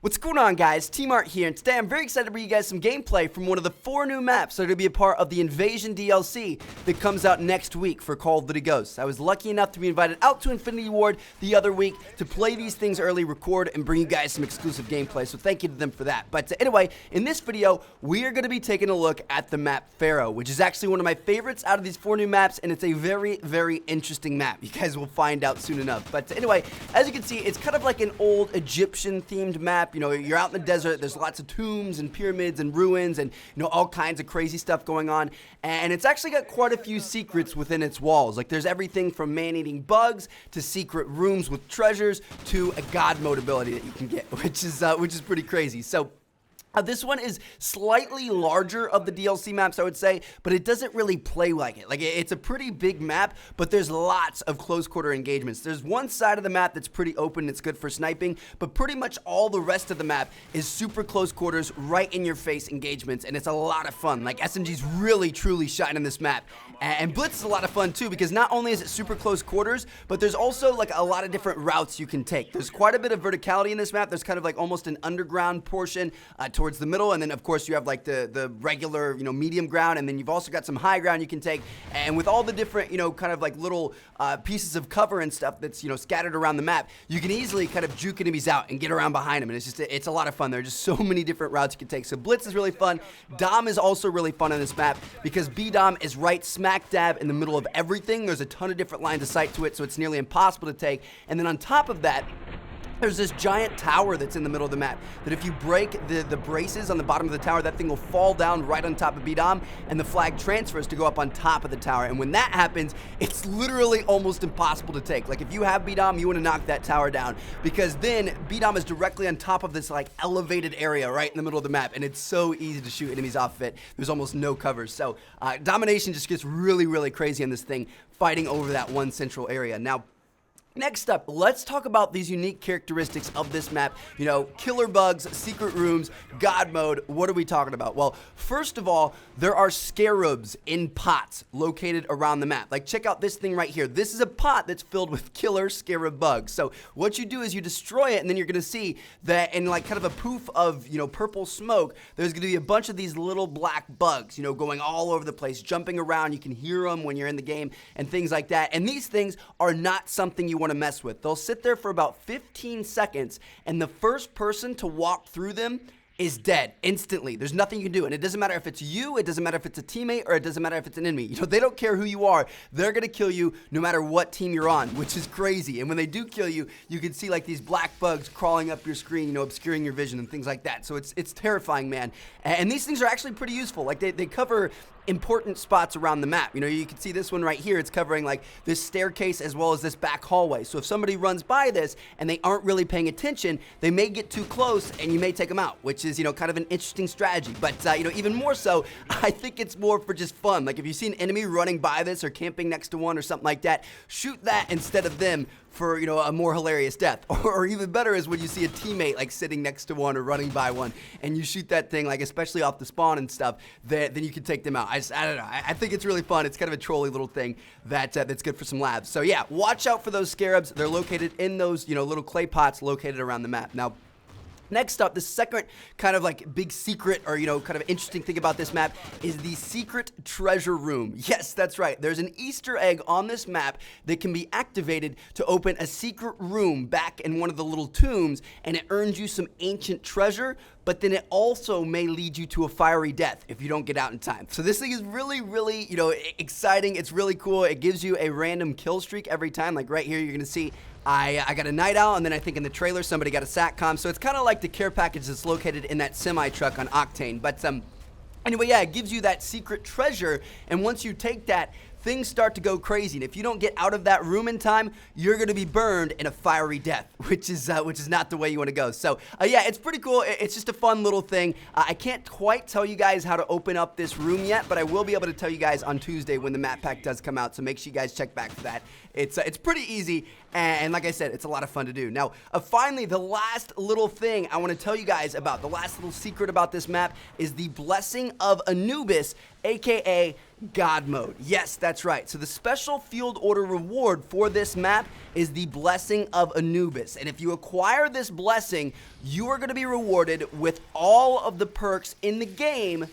What's going on, guys? T-Mart here, and today I'm very excited to bring you guys some gameplay from one of the 4 new maps that are going to be a part of the Invasion DLC that comes out next week for Call of Duty Ghosts. I was lucky enough to be invited out to Infinity Ward the other week to play these things early, record, and bring you guys some exclusive gameplay, so thank you to them for that. But anyway, in this video, we are going to be taking a look at the map PHARAOH, which is actually one of my favorites out of these 4 new maps, and it's a very, very interesting map. You guys will find out soon enough. But anyway, as you can see, it's kind of like an old Egyptian-themed map. You know, you're out in the desert, there's lots of tombs and pyramids and ruins and, you know, all kinds of crazy stuff going on. And it's actually got quite a few secrets within its walls. Like, there's everything from man-eating bugs to secret rooms with treasures to a god mode ability that you can get, which is pretty crazy. So this one is slightly larger of the DLC maps, I would say, but it doesn't really play like it. Like, it's a pretty big map, but there's lots of close quarter engagements. There's one side of the map that's pretty open, it's good for sniping, but pretty much all the rest of the map is super close quarters, right in your face engagements, and it's a lot of fun. Like, SMG's really, truly shine on this map. And Blitz is a lot of fun too, because not only is it super close quarters, but there's also like a lot of different routes you can take. There's quite a bit of verticality in this map. There's kind of like almost an underground portion towards the middle, and then of course you have like the regular, you know, medium ground, and then you've also got some high ground you can take. And with all the different, you know, kind of like little pieces of cover and stuff that's, you know, scattered around the map, you can easily kind of juke enemies out and get around behind them, and it's a lot of fun. There are just so many different routes you can take. So Blitz is really fun. Dom is also really fun on this map because B-Dom is right smack dab in the middle of everything. There's a ton of different lines of sight to it, so it's nearly impossible to take. And then on top of that, there's this giant tower that's in the middle of the map that if you break the braces on the bottom of the tower, that thing will fall down right on top of B-Dom, and the flag transfers to go up on top of the tower. And when that happens, it's literally almost impossible to take. Like, if you have B-Dom, you want to knock that tower down, because then B-Dom is directly on top of this like elevated area right in the middle of the map, and it's so easy to shoot enemies off of it. There's almost no covers. So domination just gets really, really crazy on this thing, fighting over that one central area. Now, next up, let's talk about these unique characteristics of this map. You know, killer bugs, secret rooms, god mode. What are we talking about? Well, first of all, there are scarabs in pots located around the map. Like, check out this thing right here. This is a pot that's filled with killer scarab bugs. So what you do is you destroy it, and then you're gonna see that in like kind of a poof of, you know, purple smoke, there's gonna be a bunch of these little black bugs, you know, going all over the place, jumping around. You can hear them when you're in the game and things like that. And these things are not something you want to mess with. They'll sit there for about 15 seconds, and the first person to walk through them is dead instantly. There's nothing you can do, and it doesn't matter if it's you, it doesn't matter if it's a teammate, or it doesn't matter if it's an enemy. You know, they don't care who you are. They're gonna kill you no matter what team you're on, which is crazy. And when they do kill you, you can see like these black bugs crawling up your screen, you know, obscuring your vision and things like that. So it's terrifying, man. And these things are actually pretty useful. Like, they cover important spots around the map. You know, you can see this one right here. It's covering like this staircase as well as this back hallway. So if somebody runs by this and they aren't really paying attention, they may get too close and you may take them out, which is, you know, kind of an interesting strategy. But, you know, even more so, I think it's more for just fun. Like, if you see an enemy running by this or camping next to one or something like that, shoot that instead of them for, you know, a more hilarious death. Or even better is when you see a teammate like sitting next to one or running by one, and you shoot that thing, like especially off the spawn and stuff, then you can take them out. I don't know. I think it's really fun. It's kind of a trolly little thing that's good for some labs. So yeah, watch out for those scarabs. They're located in those, you know, little clay pots located around the map. Now, next up, the second kind of like big secret, or, you know, kind of interesting thing about this map is the secret treasure room. Yes, that's right. There's an Easter egg on this map that can be activated to open a secret room back in one of the little tombs, and it earns you some ancient treasure, but then it also may lead you to a fiery death if you don't get out in time. So this thing is really, really, you know, exciting. It's really cool. It gives you a random kill streak every time. Like right here, you're gonna see I got a night owl, and then I think in the trailer somebody got a SATCOM. So it's kind of like the care package that's located in that semi truck on Octane. But anyway, yeah, it gives you that secret treasure, and once you take that, things start to go crazy. And if you don't get out of that room in time, you're gonna be burned in a fiery death, which is not the way you want to go. So yeah, it's pretty cool. It's just a fun little thing. I can't quite tell you guys how to open up this room yet, but I will be able to tell you guys on Tuesday when the map pack does come out. So make sure you guys check back for that. It's pretty easy, and like I said, it's a lot of fun to do. Now, finally, the last little thing I want to tell you guys about, the last little secret about this map is the blessing of Anubis, aka God mode. Yes, that's right. So the special field order reward for this map is the Blessing of Anubis. And if you acquire this blessing, you are going to be rewarded with all of the perks in the game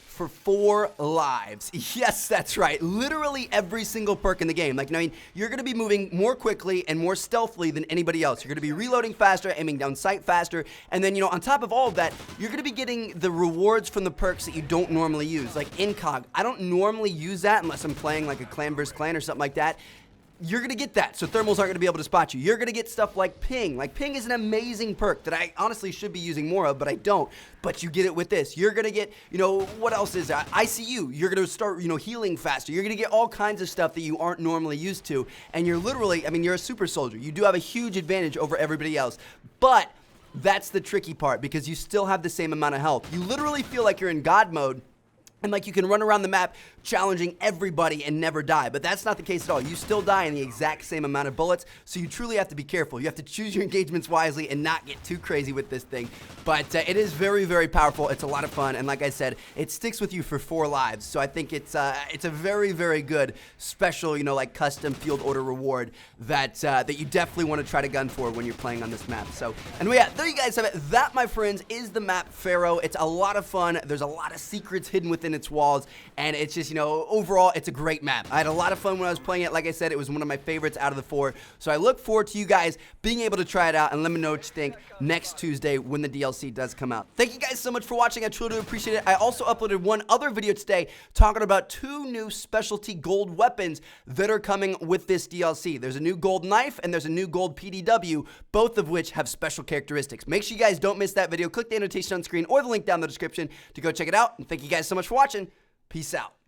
for 4 lives. Yes, that's right. Literally every single perk in the game. Like, I mean, you're going to be moving more quickly and more stealthily than anybody else. You're going to be reloading faster, aiming down sight faster, and then, on top of all of that, you're going to be getting the rewards from the perks that you don't normally use. Like Incog. I don't normally use that unless I'm playing like a clan versus clan or something like that. You're going to get that, so thermals aren't going to be able to spot you. You're going to get stuff like Ping. Like, Ping is an amazing perk that I honestly should be using more of, but I don't. But you get it with this. You're going to get, what else is there? ICU. You're going to start, healing faster. You're going to get all kinds of stuff that you aren't normally used to. And you're literally, you're a super soldier. You do have a huge advantage over everybody else. But that's the tricky part, because you still have the same amount of health. You literally feel like you're in God mode. And like you can run around the map challenging everybody and never die. But that's not the case at all. You still die in the exact same amount of bullets. So you truly have to be careful. You have to choose your engagements wisely and not get too crazy with this thing. But it is very, very powerful. It's a lot of fun. And like I said, it sticks with you for 4 lives. So I think it's a very, very good special, like custom field order reward that you definitely want to try to gun for when you're playing on this map. So anyway, yeah, there you guys have it. That, my friends, is the map PHARAOH. It's a lot of fun. There's a lot of secrets hidden within its walls, and it's just, overall, it's a great map. I had a lot of fun when I was playing it. Like I said, it was one of my favorites out of the 4, so I look forward to you guys being able to try it out, and let me know what you think next Tuesday when the DLC does come out. Thank you guys so much for watching. I truly do appreciate it. I also uploaded one other video today talking about 2 new specialty gold weapons that are coming with this DLC. There's a new gold knife, and there's a new gold PDW, both of which have special characteristics. Make sure you guys don't miss that video. Click the annotation on screen or the link down in the description to go check it out, and thank you guys so much for watching. Peace out.